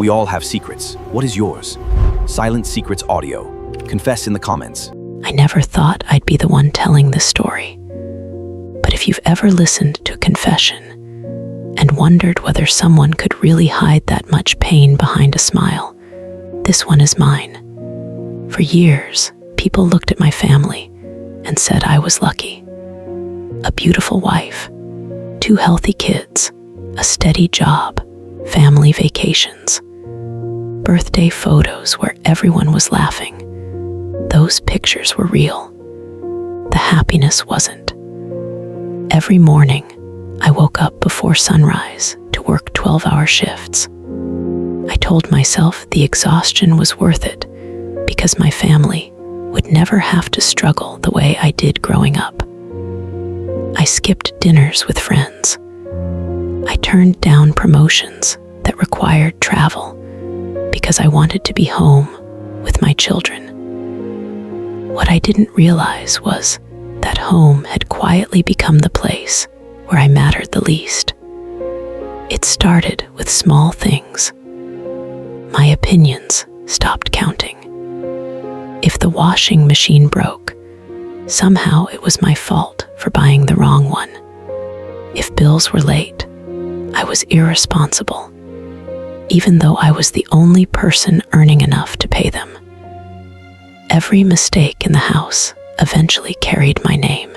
We all have secrets. What is yours? Silent Secrets Audio. Confess in the comments. I never thought I'd be the one telling this story. But if you've ever listened to a confession and wondered whether someone could really hide that much pain behind a smile, this one is mine. For years, people looked at my family and said I was lucky. A beautiful wife, 2 healthy kids, a steady job, family vacations, birthday photos where everyone was laughing. Those pictures were real. The happiness wasn't. Every morning, I woke up before sunrise to work 12-hour shifts. I told myself the exhaustion was worth it because my family would never have to struggle the way I did growing up. I skipped dinners with friends. I turned down promotions that required travel because I wanted to be home with my children. What I didn't realize was that home had quietly become the place where I mattered the least. It started with small things. My opinions stopped counting. If the washing machine broke, somehow it was my fault for buying the wrong one. If bills were late, I was irresponsible, even though I was the only person earning enough to pay them. Every mistake in the house eventually carried my name.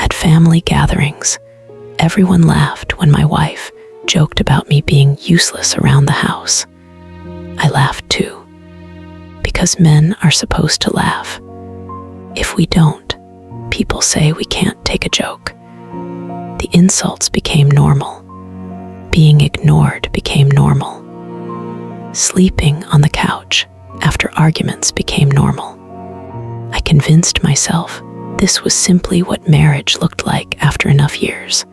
At family gatherings, everyone laughed when my wife joked about me being useless around the house. I laughed too, because men are supposed to laugh. If we don't, people say we can't take a joke. The insults became normal. Being ignored became normal. Sleeping on the couch after arguments became normal. I convinced myself this was simply what marriage looked like after enough years.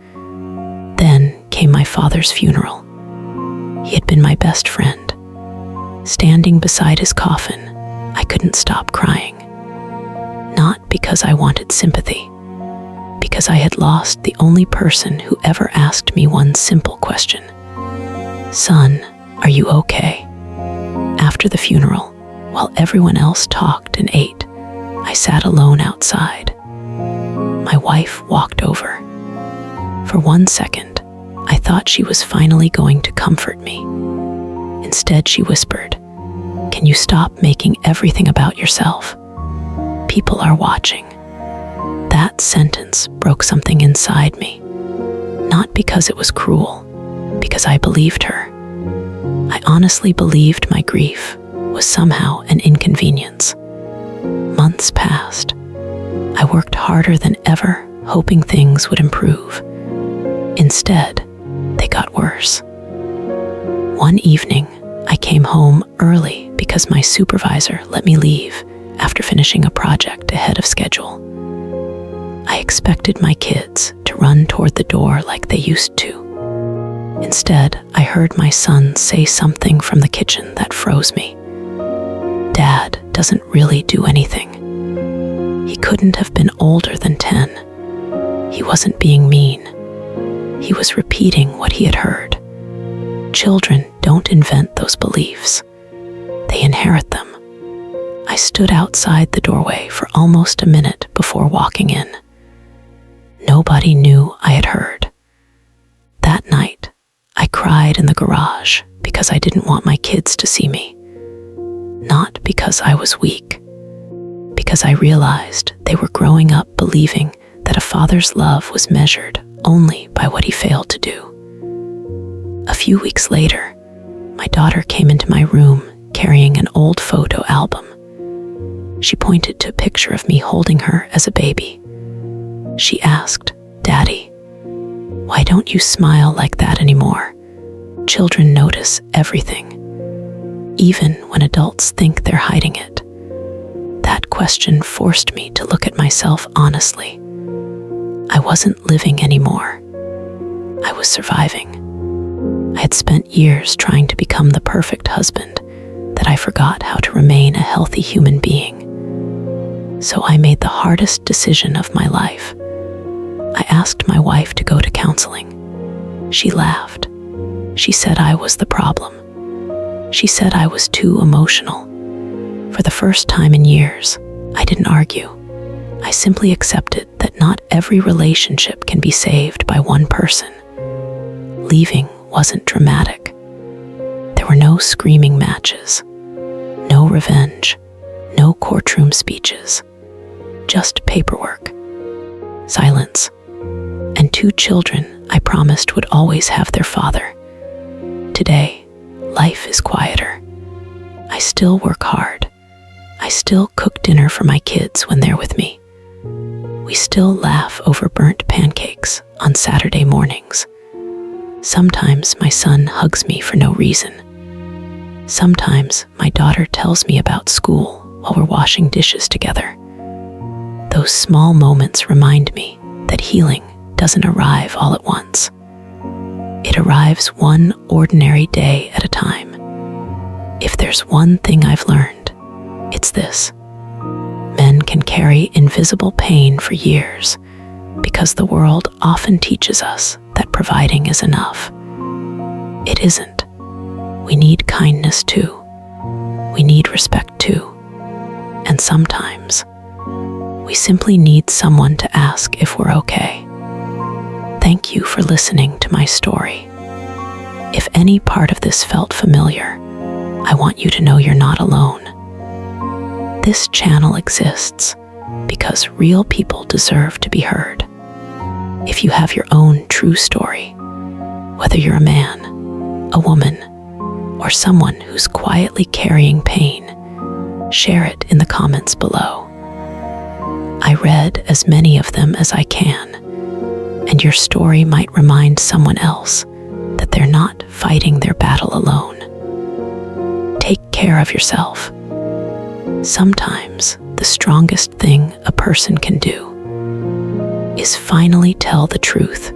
Then came my father's funeral. He had been my best friend. Standing beside his coffin, I couldn't stop crying. Not because I wanted sympathy, because I had lost the only person who ever asked me one simple question. Son, are you okay? After the funeral, while everyone else talked and ate, I sat alone outside. My wife walked over. For 1 second, I thought she was finally going to comfort me. Instead, she whispered, "Can you stop making everything about yourself? People are watching." That sentence broke something inside me. Not because it was cruel, because I believed her. I honestly believed my grief was somehow an inconvenience. Months passed. I worked harder than ever, hoping things would improve. Instead, they got worse. One evening, I came home early because my supervisor let me leave after finishing a project ahead of schedule. I expected my kids to run toward the door like they used to. Instead, I heard my son say something from the kitchen that froze me. Dad doesn't really do anything. He couldn't have been older than 10. He wasn't being mean. He was repeating what he had heard. Children don't invent those beliefs. They inherit them. I stood outside the doorway for almost a minute before walking in. Nobody knew I had heard. That night, I cried in the garage because I didn't want my kids to see me. Not because I was weak, because I realized they were growing up believing that a father's love was measured only by what he failed to do. A few weeks later, my daughter came into my room carrying an old photo album. She pointed to a picture of me holding her as a baby. She asked, "Daddy, why don't you smile like that anymore? Children notice everything, even when adults think they're hiding it." That question forced me to look at myself honestly. I wasn't living anymore. I was surviving. I had spent years trying to become the perfect husband that I forgot how to remain a healthy human being. So I made the hardest decision of my life. I asked my wife to go to counseling. She laughed. She said I was the problem. She said I was too emotional. For the first time in years, I didn't argue. I simply accepted that not every relationship can be saved by one person. Leaving wasn't dramatic. There were no screaming matches, no revenge, no courtroom speeches, just paperwork, silence, and 2 children I promised would always have their father. Today, life is quieter. I still work hard. I still cook dinner for my kids when they're with me. We still laugh over burnt pancakes on Saturday mornings. Sometimes my son hugs me for no reason. Sometimes my daughter tells me about school while we're washing dishes together. Those small moments remind me that healing doesn't arrive all at once. It arrives one ordinary day at a time. If there's one thing I've learned, it's this. Men can carry invisible pain for years because the world often teaches us that providing is enough. It isn't. We need kindness too. We need respect too. And sometimes, we simply need someone to ask if we're okay. Thank you for listening to my story. If any part of this felt familiar, I want you to know you're not alone. This channel exists because real people deserve to be heard. If you have your own true story, whether you're a man, a woman, or someone who's quietly carrying pain, share it in the comments below. I read as many of them as I can, and your story might remind someone else that they're not fighting their battle alone. Take care of yourself. Sometimes the strongest thing a person can do is finally tell the truth